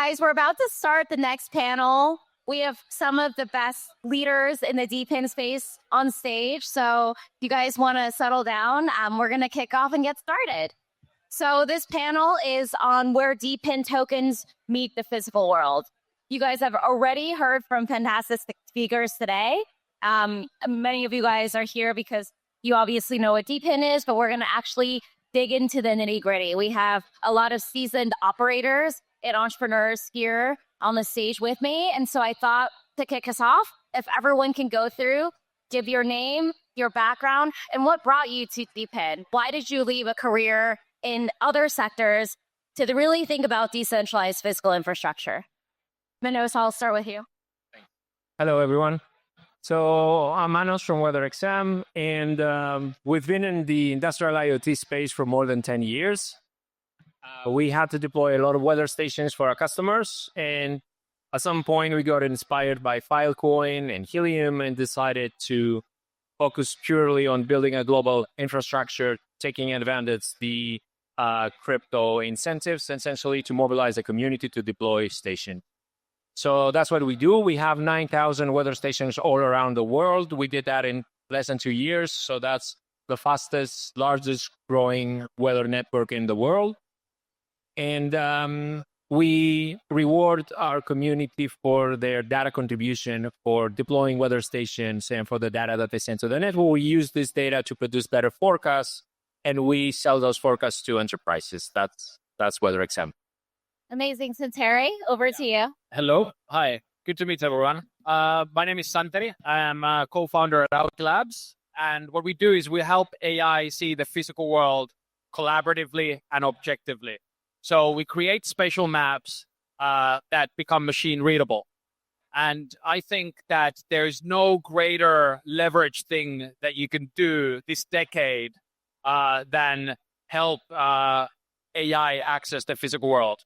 guys, we're about to start the next panel. We have some of the best leaders in the DePIN space on stage. So if you guys want to settle down, we're going to kick off and get started. So this panel is on where DePIN tokens meet the physical world. You guys have already heard from fantastic speakers today. Many of you guys are here because you obviously know what DePIN is, but we're going to actually dig into the nitty gritty. We have a lot of seasoned operators and entrepreneurs here on the stage with me. And so I thought to kick us off, if everyone can go through, give your name, your background, and what brought you to DePIN. Why did you leave a career in other sectors to really think about decentralized physical infrastructure? Manolis, I'll start with you. Hello, everyone. So I'm Manolis from WeatherXM, and we've been in the industrial IoT space for more than 10 years. We had to deploy a lot of weather stations for our customers, and at some point we got inspired by Filecoin and Helium and decided to focus purely on building a global infrastructure, taking advantage of the crypto incentives, essentially to mobilize a community to deploy station. So that's what we do. We have 9,000 weather stations all around the world. We did that in less than 2 years. So that's the fastest, largest growing weather network in the world. And we reward our community for their data contribution for deploying weather stations and for the data that they send to the network. We use this data to produce better forecasts, and we sell those forecasts to enterprises. That's WeatherXM. Amazing. Santeri, over to you. Hello. Hi. Good to meet everyone. My name is Santeri. I am a co-founder at Auki Labs. And what we do is we help AI see the physical world collaboratively and objectively. So we create spatial maps that become machine readable. And I think that there's no greater leverage thing that you can do this decade than help AI access the physical world.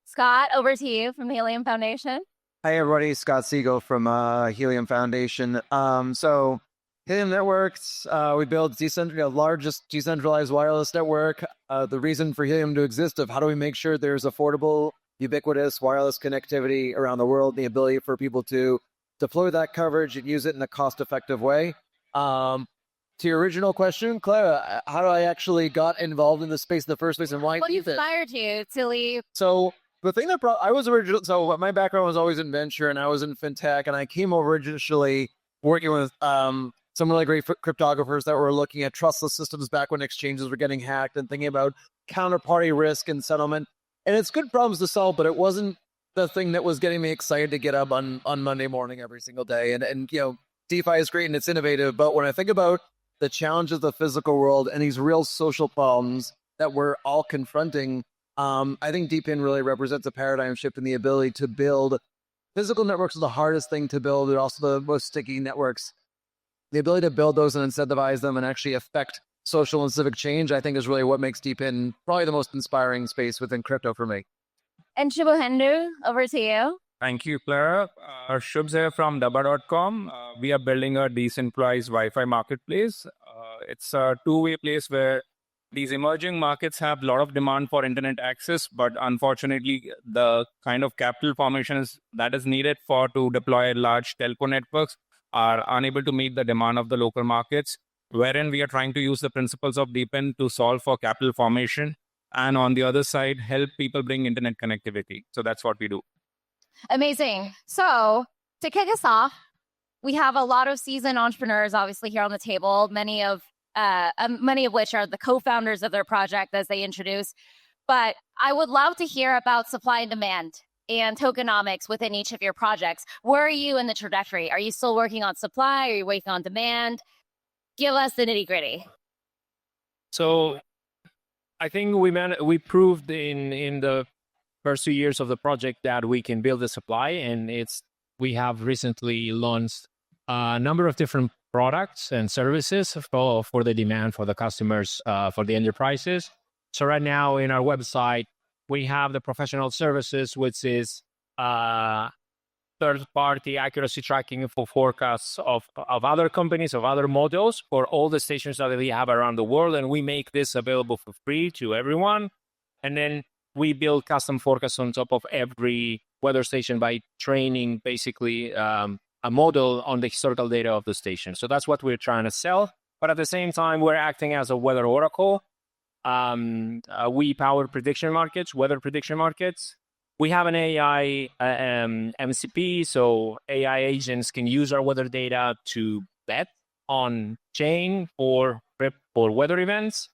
Scott, over to you from the Helium Foundation. Hi, everybody. Scott Siegel from Helium Foundation. So Helium Networks, we build the largest decentralized wireless network. The reason for Helium to exist of how do we make sure there's affordable, ubiquitous wireless connectivity around the world, the ability for people to deploy that coverage and use it in a cost-effective way. To your original question, Claire, how do I actually got involved in this space in the first place and why? What inspired you to leave? So the thing that so my background was always in venture and I was in fintech, and I came over originally working with some really great cryptographers that were looking at trustless systems back when exchanges were getting hacked and thinking about counterparty risk and settlement. And it's good problems to solve, but it wasn't the thing that was getting me excited to get up on Monday morning every single day. And DeFi is great and it's innovative, but when I think about the challenges of the physical world and these real social problems that we're all confronting, I think DePIN really represents a paradigm shift in the ability to build physical networks. Is the hardest thing to build, but also the most sticky networks. The ability to build those and incentivize them and actually affect social and civic change, I think, is really what makes DePIN probably the most inspiring space within crypto for me. And Shubhendu, over to you. Thank you, Clara. Shubs here from Dabba.com. We are building a decentralized Wi-Fi marketplace. It's a two-way place where these emerging markets have a lot of demand for internet access, but unfortunately, the kind of capital formations that is needed to deploy large telco networks are unable to meet the demand of the local markets, wherein we are trying to use the principles of DePIN to solve for capital formation, and on the other side, help people bring internet connectivity. So that's what we do. Amazing. So to kick us off, we have a lot of seasoned entrepreneurs obviously here on the table, many of which are the co-founders of their project as they introduce. But I would love to hear about supply and demand and tokenomics within each of your projects. Where are you in the trajectory? Are you still working on supply? Are you working on demand? Give us the nitty gritty. So I think we proved in the first 2 years of the project that we can build the supply, and we have recently launched a number of different products and services for the demand for the customers, for the enterprises. So right now in our website, we have the professional services, which is third-party accuracy tracking for forecasts of other companies, of other models for all the stations that we have around the world. And we make this available for free to everyone. And then we build custom forecasts on top of every weather station by training basically a model on the historical data of the station. So that's what we're trying to sell. But at the same time, we're acting as a weather oracle. We power prediction markets, weather prediction markets. We have an AI MCP, so AI agents can use our weather data to bet on chain for weather events.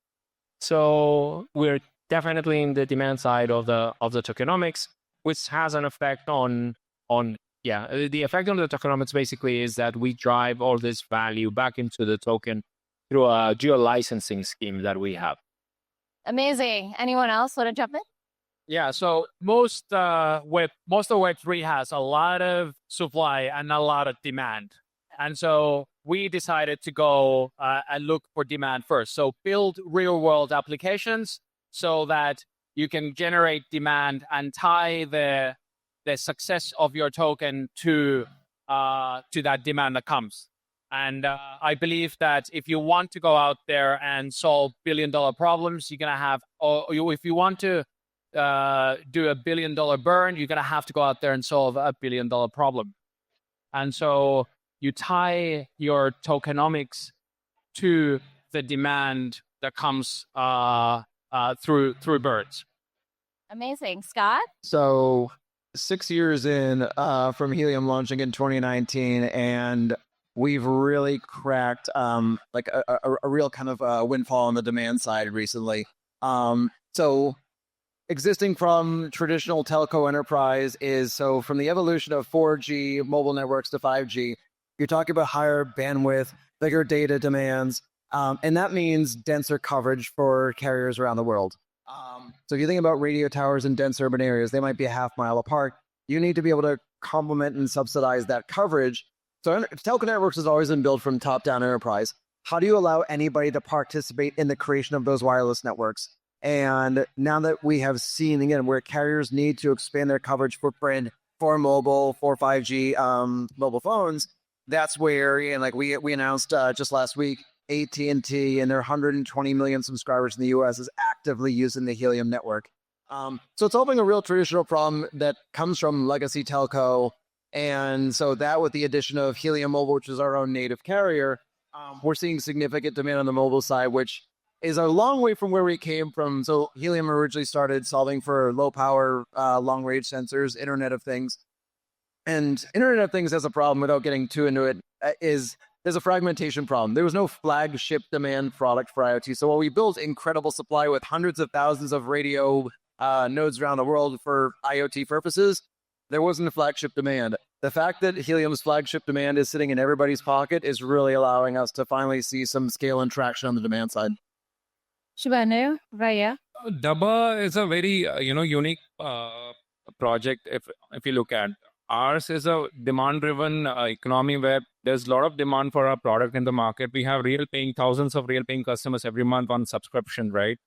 So we're definitely in the demand side of the tokenomics, which has an effect on the effect on the tokenomics basically is that we drive all this value back into the token through a geo licensing scheme that we have. Amazing. Anyone else want to jump in? Yeah, so most of Web3 has a lot of supply and a lot of demand. And so we decided to go and look for demand first. So build real world applications so that you can generate demand and tie the success of your token to that demand that comes. And I believe that if you want to go out there and solve billion-dollar problems, you're going to have, if you want to do a billion-dollar burn, you're going to have to go out there and solve a billion-dollar problem. And so you tie your tokenomics to the demand that comes through birds. Amazing. Scott? So 6 years in from Helium launching in 2019, and we've really cracked like a real kind of windfall on the demand side recently. So existing from traditional telco enterprise is, so from the evolution of 4G mobile networks to 5G, you're talking about higher bandwidth, bigger data demands, and that means denser coverage for carriers around the world. So if you think about radio towers in dense urban areas, they might be a half-mile apart. You need to be able to complement and subsidize that coverage. So telco networks has always been built from top-down enterprise. How do you allow anybody to participate in the creation of those wireless networks? And now that we have seen, again, where carriers need to expand their coverage footprint for mobile, for 5G mobile phones, that's where, and like we announced just last week, AT&T and their 120 million subscribers in the US is actively using the Helium network. So it's solving a real traditional problem that comes from legacy telco. And so that with the addition of Helium Mobile, which is our own native carrier, we're seeing significant demand on the mobile side, which is a long way from where we came from. So Helium originally started solving for low power, long range sensors, Internet of Things. And Internet of Things has a problem, without getting too into it, is there's a fragmentation problem. There was no flagship demand product for IoT. So while we built incredible supply with hundreds of thousands of radio nodes around the world for IoT purposes, there wasn't a flagship demand. The fact that Helium's flagship demand is sitting in everybody's pocket is really allowing us to finally see some scale and traction on the demand side. Shubhanu, Raya? Dabba is a very unique project. If you look at ours, is a demand-driven economy where there's a lot of demand for our product in the market. We have thousands of real paying customers every month on subscription, right?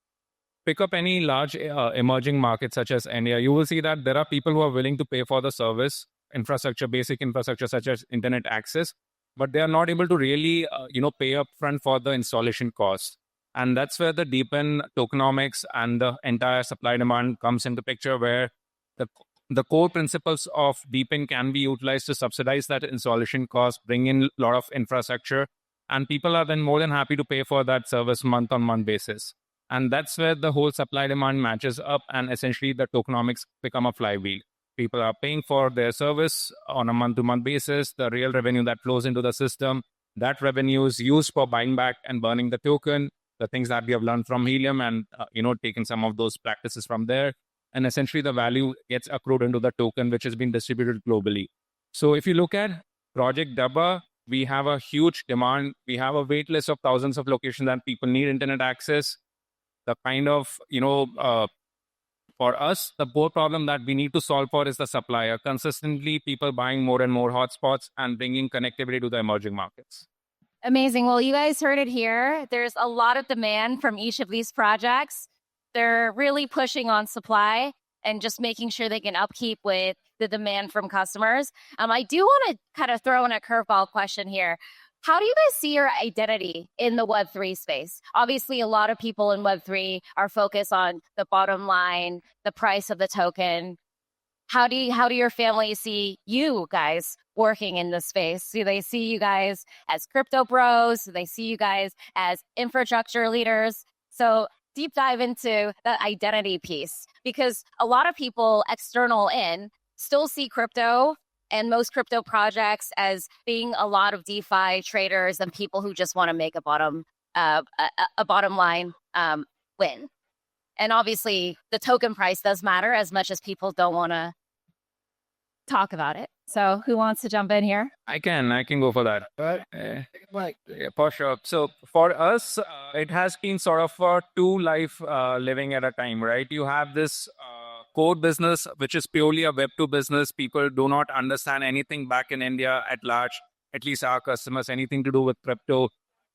Pick up any large emerging market such as India, you will see that there are people who are willing to pay for the service infrastructure, basic infrastructure such as internet access, but they are not able to really pay up front for the installation cost. And that's where the DePIN tokenomics and the entire supply demand comes into picture, where the core principles of DePIN can be utilized to subsidize that installation cost, bring in a lot of infrastructure, and people are then more than happy to pay for that service month-on-month basis. And that's where the whole supply-demand matches up, and essentially the tokenomics become a flywheel. People are paying for their service on a month-to-month basis. The real revenue that flows into the system, that revenue is used for buying back and burning the token, the things that we have learned from Helium and taken some of those practices from there. And essentially the value gets accrued into the token, which has been distributed globally. So if you look at Project Dabba, we have a huge demand. We have a wait list of thousands of locations that people need internet access. The kind of, for us, the core problem that we need to solve for is the supplier. Consistently, people buying more and more hotspots and bringing connectivity to the emerging markets. Amazing. Well, you guys heard it here. There's a lot of demand from each of these projects. They're really pushing on supply and just making sure they can upkeep with the demand from customers. I do want to kind of throw in a curveball question here. how do you guys see your identity in the Web3 space? Obviously, a lot of people in Web3 are focused on the bottom line, the price of the token. How do your family see you guys working in this space? Do they see you guys as crypto bros? Do they see you guys as infrastructure leaders? So deep dive into the identity piece, because a lot of people external in still see crypto and most crypto projects as being a lot of DeFi traders and people who just want to make a bottom line win. And obviously, the token price does matter as much as people don't want to talk about it. So who wants to jump in here? I can go for that. Yeah, for sure. So for us, it has been sort of a two life living at a time, right? You have this core business, which is purely a Web2 business. People do not understand anything back in India at large, at least our customers, anything to do with crypto.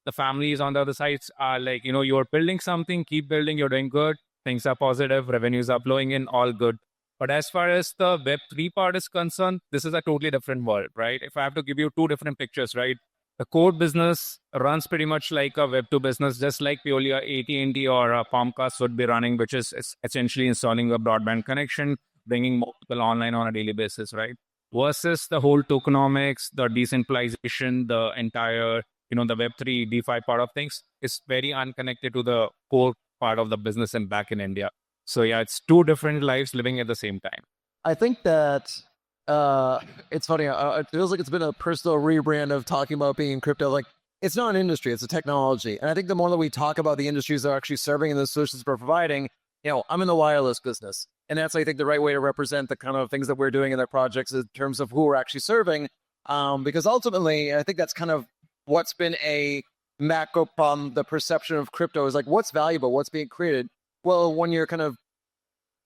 The families on the other sides are like, you're building something, keep building, you're doing good. Things are positive, revenues are flowing in, all good. But as far as the Web3 part is concerned, this is a totally different world, right? If I have to give you two different pictures, right? The core business runs pretty much like a Web2 business, just like purely a AT&T or a Comcast would be running, which is essentially installing a broadband connection, bringing more people online on a daily basis, right? Versus the whole tokenomics, the decentralization, the entire, the Web3 DeFi part of things is very unconnected to the core part of the business and back in India. So yeah, it's two different lives living at the same time. I think that it's funny. It feels like it's been a personal rebrand of talking about being in crypto. Like, it's not an industry, it's a technology. And I think the more that we talk about the industries that are actually serving and the solutions we're providing, I'm in the wireless business. And that's, I think, the right way to represent the kind of things that we're doing in their projects in terms of who we're actually serving. Because ultimately, I think that's kind of what's been a macro problem. The perception of crypto is like, what's valuable, what's being created. Well, when you're kind of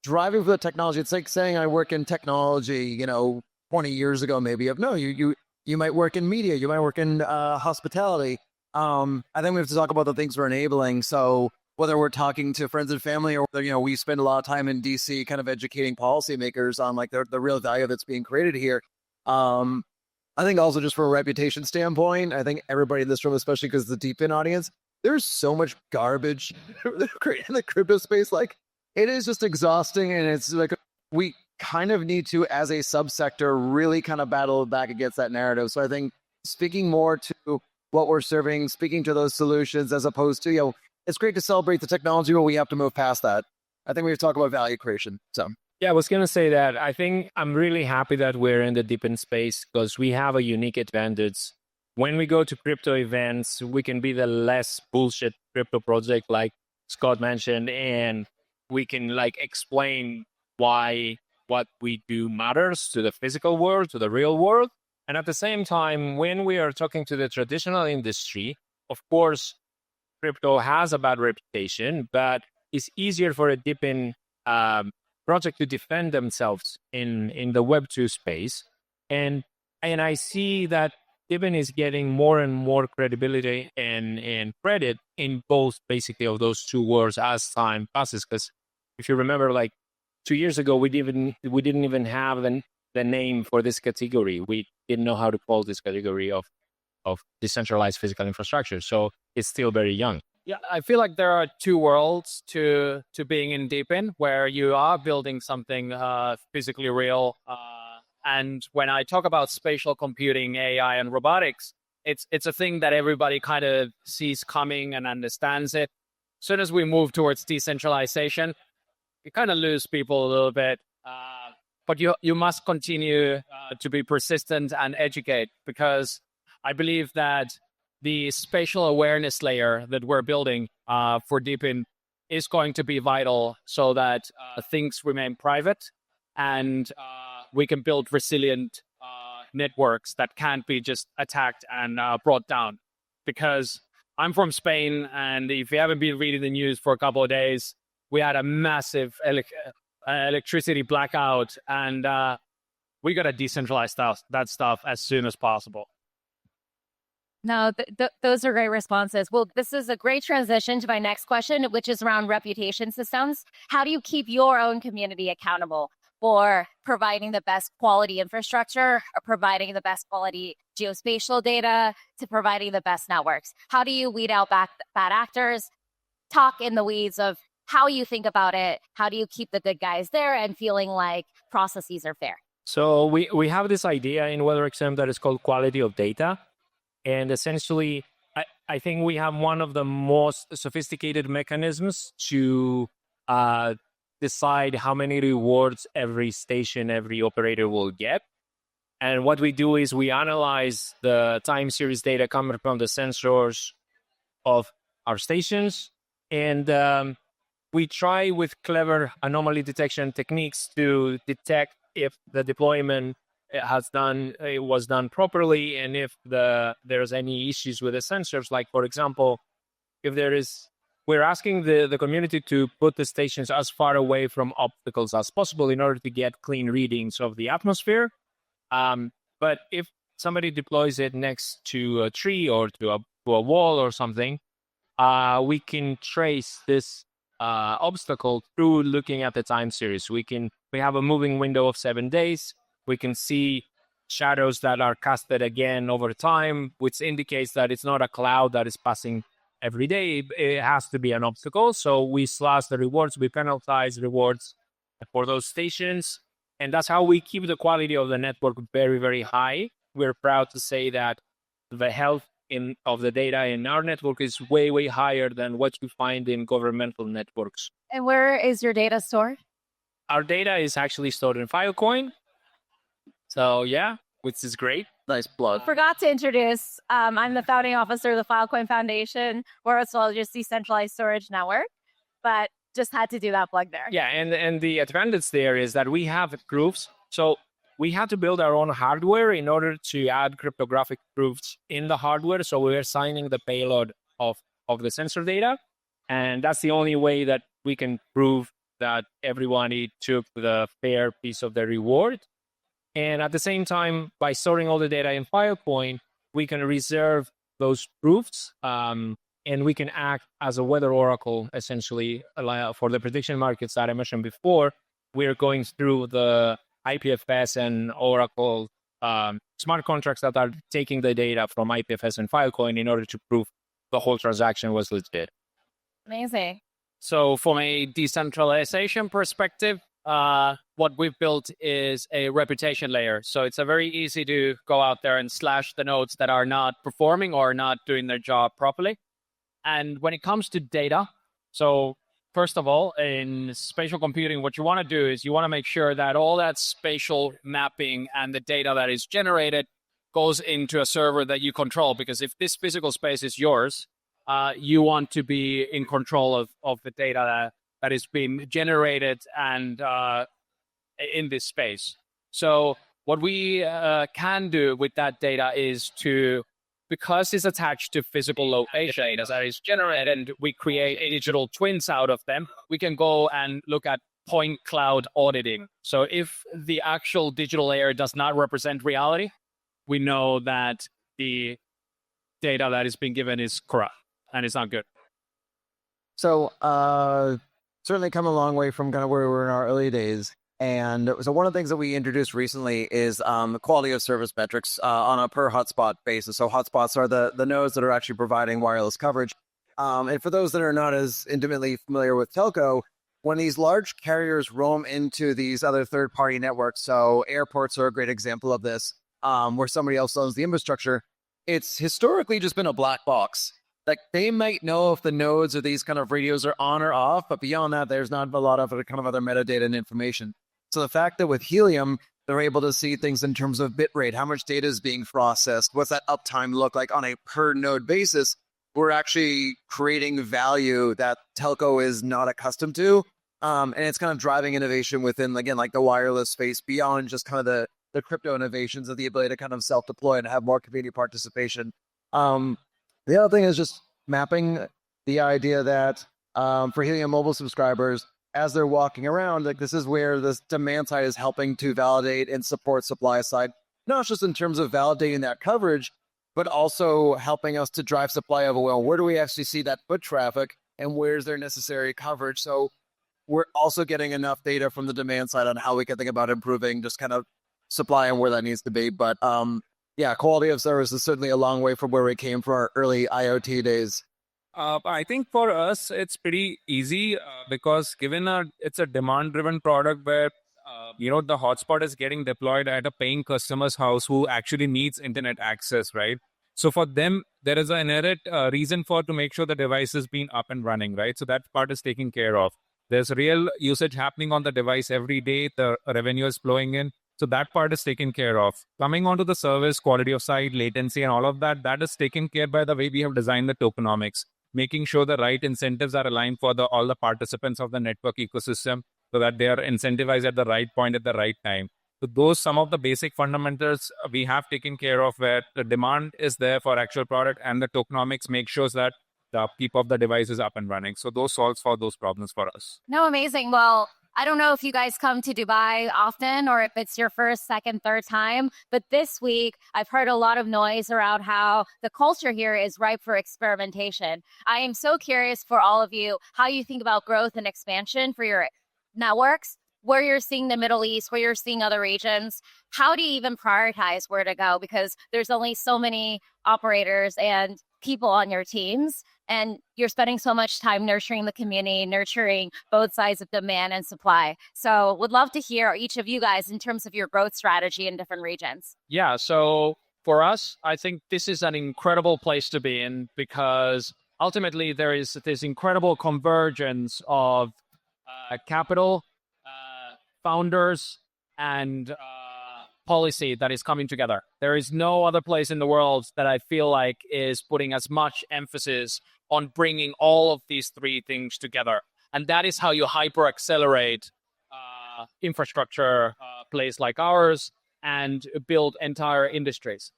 driving for the technology, it's like saying I work in technology, 20 years ago, maybe. No, you might work in media, you might work in hospitality. I think we have to talk about the things we're enabling. So whether we're talking to friends and family, or we spend a lot of time in DC, kind of educating policymakers on like the real value that's being created here. I think also just from a reputation standpoint, I think everybody in this room, especially because the DePIN audience, there's so much garbage in the crypto space. Like, it is just exhausting. And it's like, we kind of need to, as a subsector, really kind of battle back against that narrative. So I think speaking more to what we're serving, speaking to those solutions, as opposed to, it's great to celebrate the technology, but we have to move past that. I think we have to talk about value creation. So yeah, I was going to say that I think I'm really happy that we're in the DePIN space because we have a unique advantage. When we go to crypto events, we can be the less bullshit crypto project like Scott mentioned, and we can like explain why what we do matters to the physical world, to the real world. And at the same time, when we are talking to the traditional industry, of course, crypto has a bad reputation, but it's easier for a DePIN project to defend themselves in the Web2 space. And I see that DePIN is getting more and more credibility and credit in both basically of those two words as time passes. Because if you remember, like 2 years ago, we didn't even have the name for this category. We didn't know how to call this category of decentralized physical infrastructure. So it's still very young. Yeah, I feel like there are two worlds to being in DePIN, where you are building something physically real. And when I talk about spatial computing, AI, and robotics, it's a thing that everybody kind of sees coming and understands it. As soon as we move towards decentralization, you kind of lose people a little bit. But you must continue to be persistent and educate, because I believe that the spatial awareness layer that we're building for DePIN is going to be vital so that things remain private and we can build resilient networks that can't be just attacked and brought down. Because I'm from Spain, and if you haven't been reading the news for a couple of days, we had a massive electricity blackout, and we got to decentralize that stuff as soon as possible. No, those are great responses. Well, this is a great transition to my next question, which is around reputation systems. How do you keep your own community accountable? for providing the best quality infrastructure or providing the best quality geospatial data to providing the best networks? How do you weed out bad actors? Talk in the weeds of how you think about it. How do you keep the good guys there and feeling like processes are fair? So we have this idea in WeatherXM that is called quality of data. And essentially, I think we have one of the most sophisticated mechanisms to decide how many rewards every station, every operator will get. And what we do is we analyze the time series data coming from the sensors of our stations. And we try with clever anomaly detection techniques to detect if the deployment was done properly, and if there's any issues with the sensors. Like, for example, if we're asking the community to put the stations as far away from obstacles as possible in order to get clean readings of the atmosphere. But if somebody deploys it next to a tree or to a wall or something, we can trace this obstacle through looking at the time series. We have a moving window of 7 days. We can see shadows that are casted again over time, which indicates that it's not a cloud that is passing every day. It has to be an obstacle. So we slash the rewards, we penalize rewards for those stations. And that's how we keep the quality of the network very, very high. We're proud to say that the health of the data in our network is way, way higher than what you find in governmental networks. And where is your data stored? Our data is actually stored in Filecoin. So yeah, which is great. Nice plug. Forgot to introduce, I'm the founding officer of the Filecoin Foundation, world's largest decentralized storage network, but just had to do that plug there. Yeah, and the advantage there is that we have proofs. So we had to build our own hardware in order to add cryptographic proofs in the hardware. So we're signing the payload of the sensor data. And that's the only way that we can prove that everybody took the fair piece of the reward. And at the same time, by storing all the data in Filecoin, we can reserve those proofs, and we can act as a weather oracle, essentially, for the prediction markets that I mentioned before. We're going through the IPFS and Oracle smart contracts that are taking the data from IPFS and Filecoin in order to prove the whole transaction was legit. Amazing. So from a decentralization perspective, what we've built is a reputation layer. So it's a very easy to go out there and slash the nodes that are not performing or not doing their job properly. And when it comes to data, so first of all, in spatial computing, what you want to do is you want to make sure that all that spatial mapping and the data that is generated goes into a server that you control. Because if this physical space is yours, you want to be in control of the data that is being generated and in this space. So what we can do with that data is because it's attached to physical location that is generated, and we create digital twins out of them, we can go and look at point cloud auditing. So if the actual digital layer does not represent reality, we know that the data that is being given is corrupt and it's not good. So certainly come a long way from kind of where we were in our early days. And so one of the things that we introduced recently is the quality of service metrics on a per hotspot basis. So hotspots are the nodes that are actually providing wireless coverage. And for those that are not as intimately familiar with telco, when these large carriers roam into these other third-party networks, so airports are a great example of this, where somebody else owns the infrastructure, it's historically just been a black box. Like, they might know if the nodes or these kind of radios are on or off, but beyond that, there's not a lot of kind of other metadata and information. So the fact that with Helium, they're able to see things in terms of bit rate, how much data is being processed, what's that uptime look like on a per node basis, we're actually creating value that telco is not accustomed to. And it's kind of driving innovation within, again, like the wireless space beyond just kind of the crypto innovations of the ability to kind of self-deploy and have more community participation. The other thing is just mapping the idea that for Helium mobile subscribers, as they're walking around, like, this is where this demand side is helping to validate and support supply side, not just in terms of validating that coverage, but also helping us to drive supply of, well, where do we actually see that foot traffic and where's their necessary coverage? So we're also getting enough data from the demand side on how we can think about improving just kind of supply and where that needs to be. But yeah, quality of service is certainly a long way from where we came from our early IoT days. I think for us, it's pretty easy because given it's a demand-driven product where, the hotspot is getting deployed at a paying customer's house who actually needs internet access, right? So for them, there is an inherent reason to make sure the device is being up and running, right? So that part is taken care of. There's real usage happening on the device every day. The revenue is flowing in. So that part is taken care of. Coming onto the service, quality of site, latency, and all of that, that is taken care by the way we have designed the tokenomics, making sure the right incentives are aligned for all the participants of the network ecosystem so that they are incentivized at the right point at the right time. So those some of the basic fundamentals we have taken care of where the demand is there for actual product and the tokenomics make sure that the upkeep of the device is up and running. So those solves for those problems for us. No, amazing. Well, I don't know if you guys come to Dubai often or if it's your first, second, third time, but this week I've heard a lot of noise around how the culture here is ripe for experimentation. I am so curious for all of you how you think about growth and expansion for your networks, where you're seeing the Middle East, where you're seeing other regions. How do you even prioritize where to go? Because there's only so many operators and people on your teams. And you're spending so much time nurturing the community, nurturing both sides of demand and supply. So would love to hear each of you guys in terms of your growth strategy in different regions. Yeah, so for us, I think this is an incredible place to be in because ultimately there is this incredible convergence of capital, founders, and policy that is coming together. There is no other place in the world that I feel like is putting as much emphasis on bringing all of these three things together. And that is how you hyper accelerate infrastructure plays like ours and build entire industries.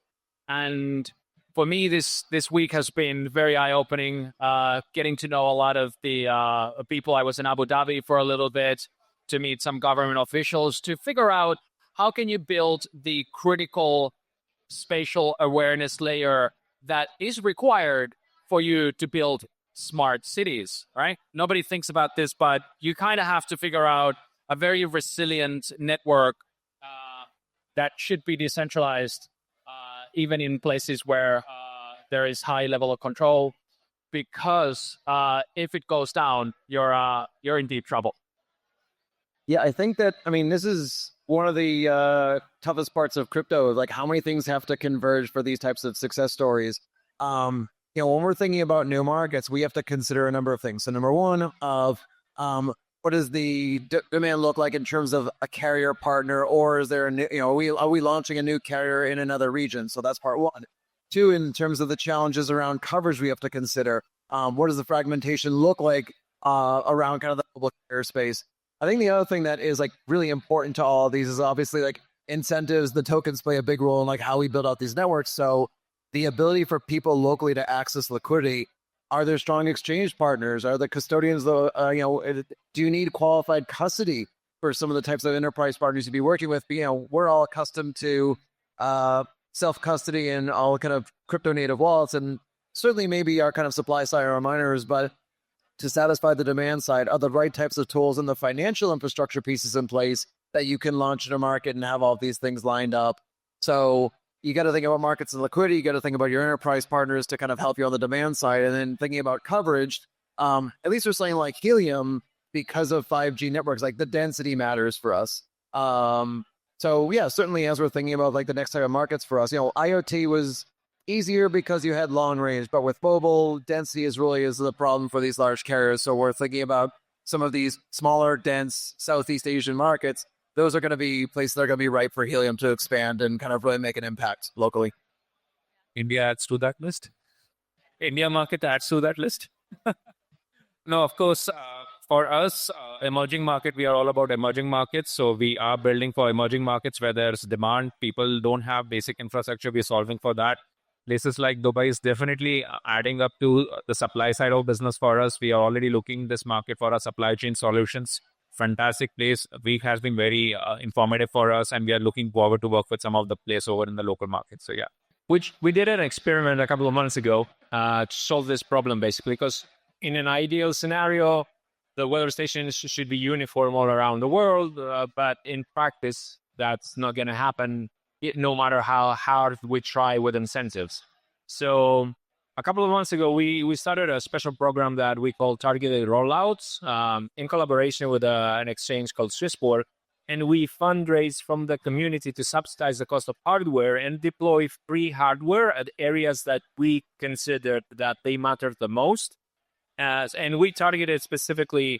And for me, this week has been very eye-opening, getting to know a lot of the people. I was in Abu Dhabi for a little bit to meet some government officials to figure out how can you build the critical spatial awareness layer that is required for you to build smart cities, right? Nobody thinks about this, but you kind of have to figure out a very resilient network that should be decentralized, even in places where there is high level of control, because if it goes down, you're in deep trouble. Yeah, I think that, this is one of the toughest parts of crypto, like how many things have to converge for these types of success stories. When we're thinking about new markets, we have to consider a number of things. So number one of what does the demand look like in terms of a carrier partner, or is there a new, are we launching a new carrier in another region? So that's part one. Two, in terms of the challenges around coverage, we have to consider what does the fragmentation look like around kind of the global carrier space. I think the other thing that is like really important to all of these is obviously like incentives. The tokens play a big role in like how we build out these networks. So the ability for people locally to access liquidity. Are there strong exchange partners? Are the custodians, do you need qualified custody for some of the types of enterprise partners you'd be working with? But, we're all accustomed to self-custody and all kind of crypto native wallets, and certainly maybe our kind of supply side or our miners, but to satisfy the demand side, are the right types of tools and the financial infrastructure pieces in place that you can launch in a market and have all these things lined up. So you got to think about markets and liquidity. You got to think about your enterprise partners to kind of help you on the demand side. And then thinking about coverage, at least we're saying like Helium, because of 5G networks, like the density matters for us. So yeah, certainly as we're thinking about like the next type of markets for us, IoT was easier because you had long range, but with mobile, density is the problem for these large carriers. So we're thinking about some of these smaller, dense Southeast Asian markets. Those are going to be places that are going to be ripe for Helium to expand and kind of really make an impact locally. India adds to that list. India market adds to that list. No, of course, for us, emerging market, we are all about emerging markets. So we are building for emerging markets where there's demand. People don't have basic infrastructure. We're solving for that. Places like Dubai is definitely adding up to the supply side of business for us. We are already looking this market for our supply chain solutions. Fantastic place. Week has been very informative for us, and we are looking forward to work with some of the players over in the local market. So yeah. Which we did an experiment a couple of months ago to solve this problem, basically, because in an ideal scenario, the weather stations should be uniform all around the world, but in practice, that's not going to happen no matter how hard we try with incentives. So a couple of months ago, we started a special program that we call Targeted Rollouts in collaboration with an exchange called Swissport. And we fundraise from the community to subsidize the cost of hardware and deploy free hardware at areas that we considered that they mattered the most. And we targeted specifically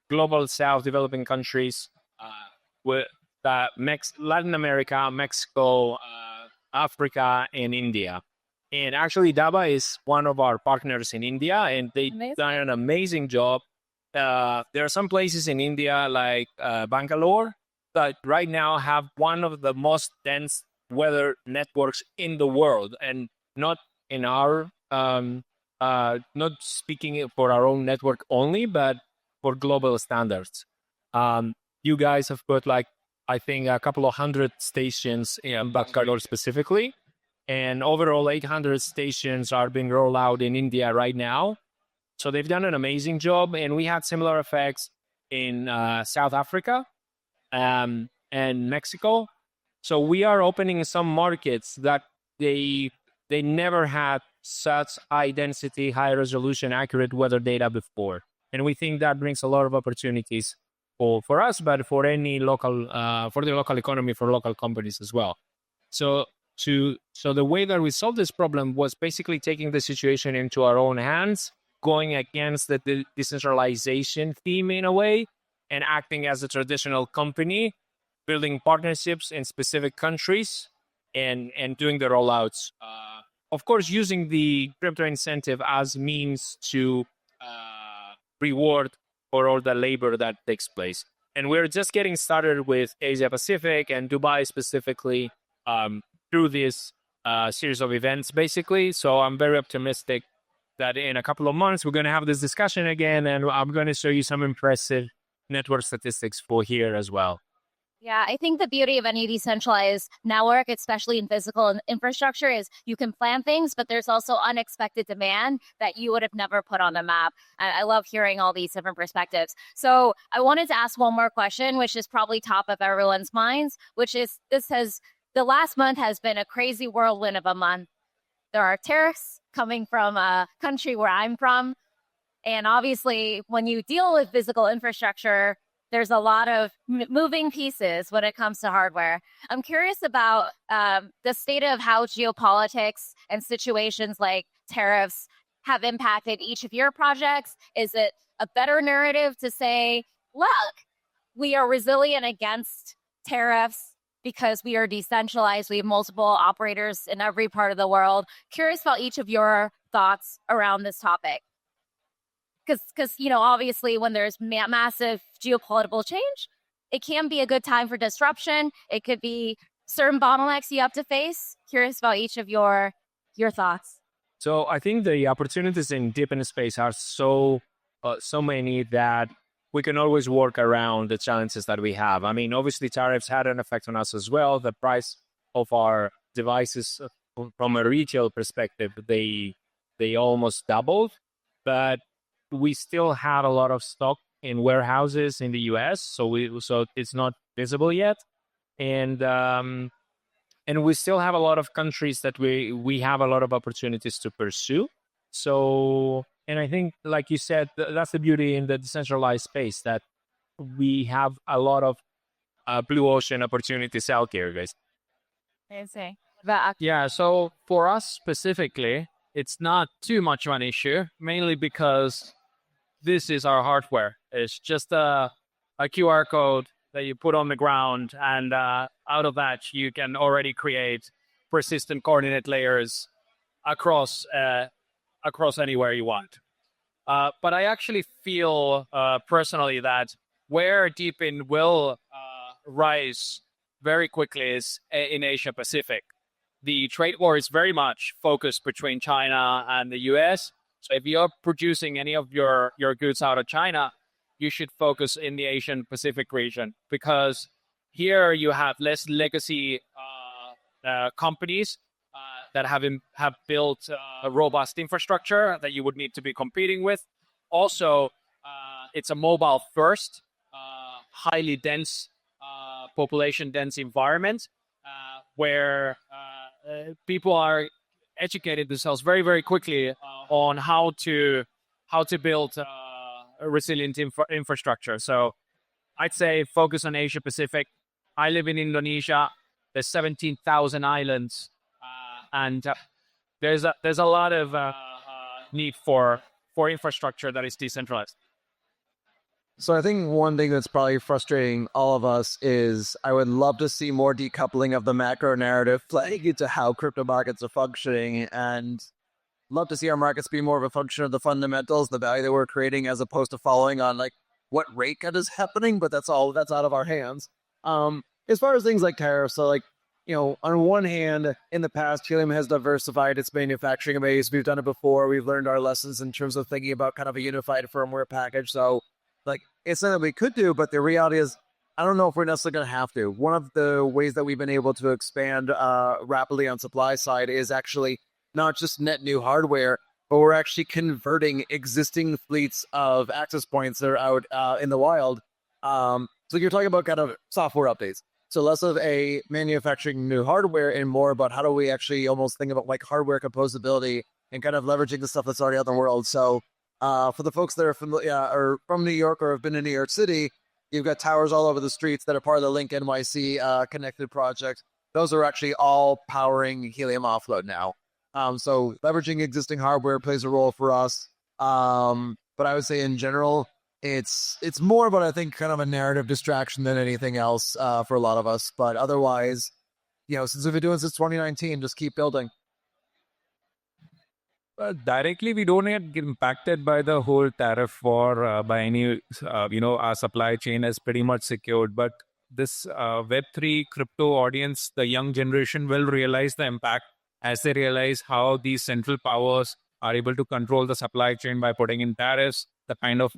global South developing countries with Latin America, Mexico, Africa, and India. And actually, Dabba is one of our partners in India, and they've done an amazing job. There are some places in India like Bangalore that right now have one of the most dense weather networks in the world, and not in our not speaking for our own network only, but for global standards. You guys have put I think a couple of hundred stations in Bangalore specifically, and overall 800 stations are being rolled out in India right now. So they've done an amazing job, and we had similar effects in South Africa and Mexico. So we are opening some markets that they never had such high density, high resolution, accurate weather data before. And we think that brings a lot of opportunities for us, but for any local, for the local economy, for local companies as well. So the way that we solved this problem was basically taking the situation into our own hands, going against the decentralization theme in a way, and acting as a traditional company, building partnerships in specific countries, and doing the rollouts. Of course, using the crypto incentive as means to reward for all the labor that takes place. And we're just getting started with Asia Pacific and Dubai specifically through this series of events, basically. So I'm very optimistic that in a couple of months, we're going to have this discussion again, and I'm going to show you some impressive network statistics for here as well. Yeah, I think the beauty of any decentralized network, especially in physical infrastructure, is you can plan things, but there's also unexpected demand that you would have never put on the map. I love hearing all these different perspectives. So I wanted to ask one more question, which is probably top of everyone's minds, which is the last month has been a crazy whirlwind of a month. There are tariffs coming from a country where I'm from. And obviously, when you deal with physical infrastructure, there's a lot of moving pieces when it comes to hardware. I'm curious about the state of how geopolitics and situations like tariffs have impacted each of your projects. Is it a better narrative to say, look, we are resilient against tariffs because we are decentralized, we have multiple operators in every part of the world? Curious about each of your thoughts around this topic. Because obviously, when there's massive geopolitical change, it can be a good time for disruption. It could be certain bottlenecks you have to face. Curious about each of your thoughts. So I think the opportunities in DepIN space are so many that we can always work around the challenges that we have. I mean, obviously, tariffs had an effect on us as well. The price of our devices, from a retail perspective, they almost doubled, but we still have a lot of stock in warehouses in the US, so it's not visible yet, and we still have a lot of countries that we have a lot of opportunities to pursue. So, and I think, like you said, that's the beauty in the decentralized space, that we have a lot of blue ocean opportunities out there, guys. Amazing. Yeah, so for us specifically, it's not too much of an issue, mainly because this is our hardware. It's just a QR code that you put on the ground, and out of that, you can already create persistent coordinate layers across anywhere you want. But I actually feel personally that where DepIN will rise very quickly is in Asia Pacific. The trade war is very much focused between China and the US. So if you're producing any of your goods out of China, you should focus in the Asian Pacific region, because here you have less legacy companies that have built a robust infrastructure that you would need to be competing with. Also, it's a mobile first, highly dense, population dense environment where people are educating themselves very, very quickly on how to build a resilient infrastructure. So I'd say focus on Asia Pacific. I live in Indonesia. There's 17,000 islands, and there's a lot of need for infrastructure that is decentralized. So I think one thing that's probably frustrating all of us is I would love to see more decoupling of the macro narrative playing into how crypto markets are functioning, and love to see our markets be more of a function of the fundamentals, the value that we're creating, as opposed to following on like what rate cut is happening. But that's out of our hands. As far as things like tariffs, so like, on one hand, in the past, Helium has diversified its manufacturing base. We've done it before. We've learned our lessons in terms of thinking about kind of a unified firmware package. So like, it's something that we could do, but the reality is, I don't know if we're necessarily going to have to. One of the ways that we've been able to expand rapidly on supply side is actually not just net new hardware, but we're actually converting existing fleets of access points that are out in the wild. So you're talking about kind of software updates. So less of a manufacturing new hardware and more about how do we actually almost think about like hardware composability and kind of leveraging the stuff that's already out in the world. So for the folks that are familiar or from New York or have been in New York City, you've got towers all over the streets that are part of the Link NYC connected project. Those are actually all powering Helium offload now. So leveraging existing hardware plays a role for us. But I would say in general, it's more about, I think, kind of a narrative distraction than anything else for a lot of us. But otherwise, since we've been doing since 2019, just keep building. Directly, we don't get impacted by the whole tariff war by any, our supply chain is pretty much secured. But this Web3 crypto audience, the young generation will realize the impact as they realize how these central powers are able to control the supply chain by putting in tariffs, the kind of,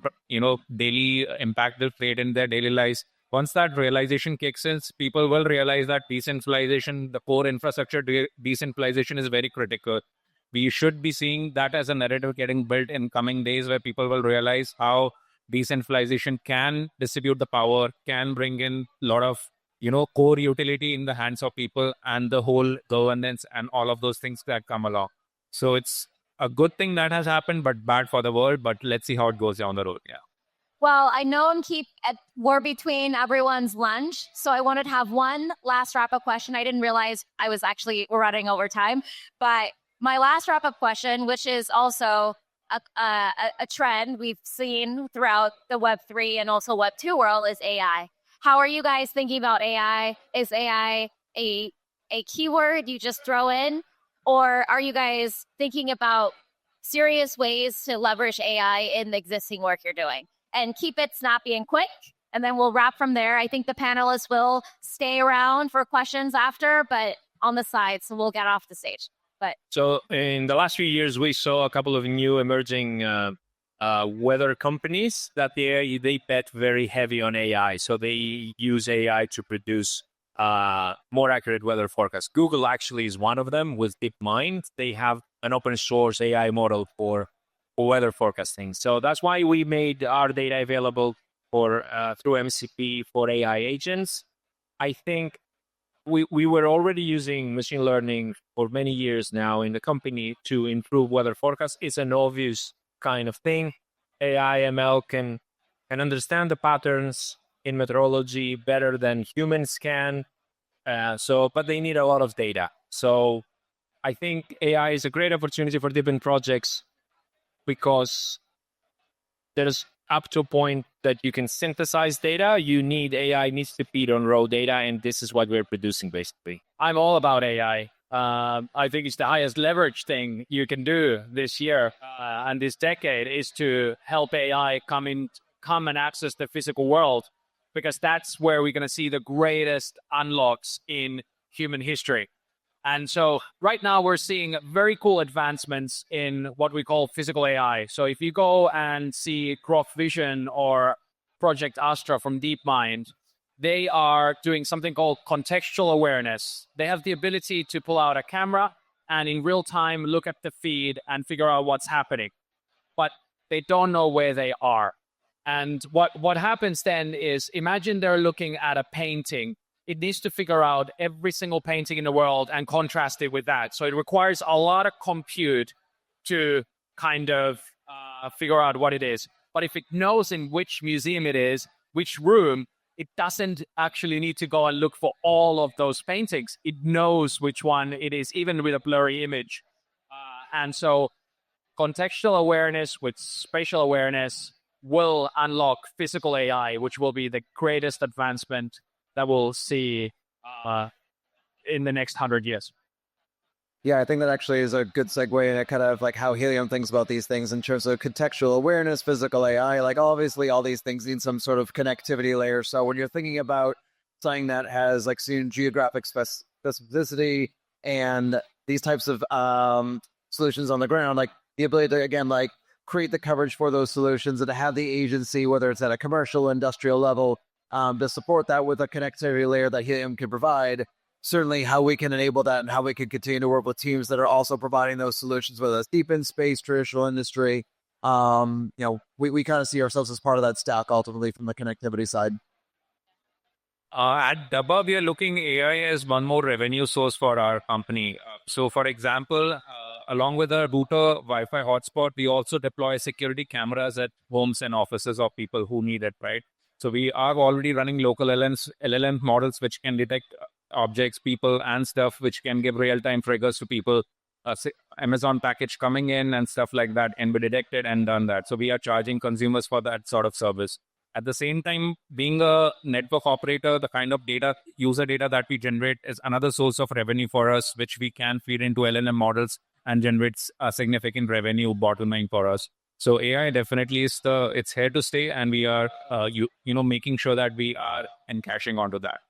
daily impact they'll create in their daily lives. Once that realization kicks in, people will realize that decentralization, the core infrastructure decentralization is very critical. We should be seeing that as a narrative getting built in coming days where people will realize how decentralization can distribute the power, can bring in a lot of, core utility in the hands of people and the whole governance and all of those things that come along. So it's a good thing that has happened, but bad for the world. But let's see how it goes down the road. Yeah. Well, I know we're between everyone's lunch, so I wanted to have one last wrap-up question. I didn't realize we're running over time, but my last wrap-up question, which is also a trend we've seen throughout the Web3 and also Web2 world, is AI. How are you guys thinking about AI? Is AI a keyword you just throw in? Or are you guys thinking about serious ways to leverage AI in the existing work you're doing? And keep it snappy and quick, and then we'll wrap from there. I think the panelists will stay around for questions after, but on the side, so we'll get off the stage. So in the last few years, we saw a couple of new emerging weather companies that they bet very heavy on AI. So they use AI to produce more accurate weather forecasts. Google actually is one of them with DeepMind. They have an open source AI model for weather forecasting. So that's why we made our data available through MCP for AI agents. I think we were already using machine learning for many years now in the company to improve weather forecasts. It's an obvious kind of thing. AI ML can understand the patterns in meteorology better than humans can. But they need a lot of data. So I think AI is a great opportunity for DepIn projects because there's up to a point that you can synthesize data. AI needs to feed on raw data, and this is what we're producing, basically. I'm all about AI. I think it's the highest leverage thing you can do this year and this decade is to help AI come and access the physical world, because that's where we're going to see the greatest unlocks in human history. And so right now we're seeing very cool advancements in what we call physical AI. So if you go and see Grok Vision or Project Astra from DeepMind, they are doing something called contextual awareness. They have the ability to pull out a camera and in real time look at the feed and figure out what's happening. But they don't know where they are. And what happens then is, imagine they're looking at a painting. It needs to figure out every single painting in the world and contrast it with that. So it requires a lot of compute to kind of figure out what it is. But if it knows in which museum it is, which room, it doesn't actually need to go and look for all of those paintings. It knows which one it is, even with a blurry image. And so contextual awareness with spatial awareness will unlock physical AI, which will be the greatest advancement that we'll see in the next 100 years. Yeah, I think that actually is a good segue into kind of like how Helium thinks about these things in terms of contextual awareness, physical AI. Like obviously all these things need some sort of connectivity layer. So when you're thinking about something that has like certain geographic specificity and these types of solutions on the ground, like the ability to, again, like create the coverage for those solutions and to have the agency, whether it's at a commercial, industrial level, to support that with a connectivity layer that Helium can provide. Certainly how we can enable that and how we can continue to work with teams that are also providing those solutions, whether it's deep in space, traditional industry. We kind of see ourselves as part of that stack ultimately from the connectivity side. At Dabba, we are looking AI as one more revenue source for our company. So for example, along with our router Wi-Fi hotspot, we also deploy security cameras at homes and offices of people who need it, right? So we are already running local LLM models which can detect objects, people, and stuff, which can give real-time triggers to people. Amazon package coming in and stuff like that can be detected and done that. So we are charging consumers for that sort of service. At the same time, being a network operator, the kind of user data that we generate is another source of revenue for us, which we can feed into LLM models and generates a significant revenue bottom line for us. So AI definitely it's here to stay, and we are making sure that we are encashing onto that.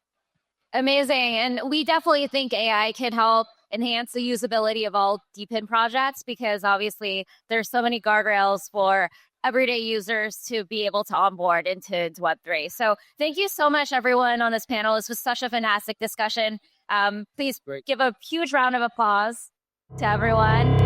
Amazing. And we definitely think AI can help enhance the usability of all DePIN projects, because obviously there's so many guardrails for everyday users to be able to onboard into Web3. So thank you so much, everyone on this panel. This was such a fantastic discussion. Please give a huge round of applause to everyone.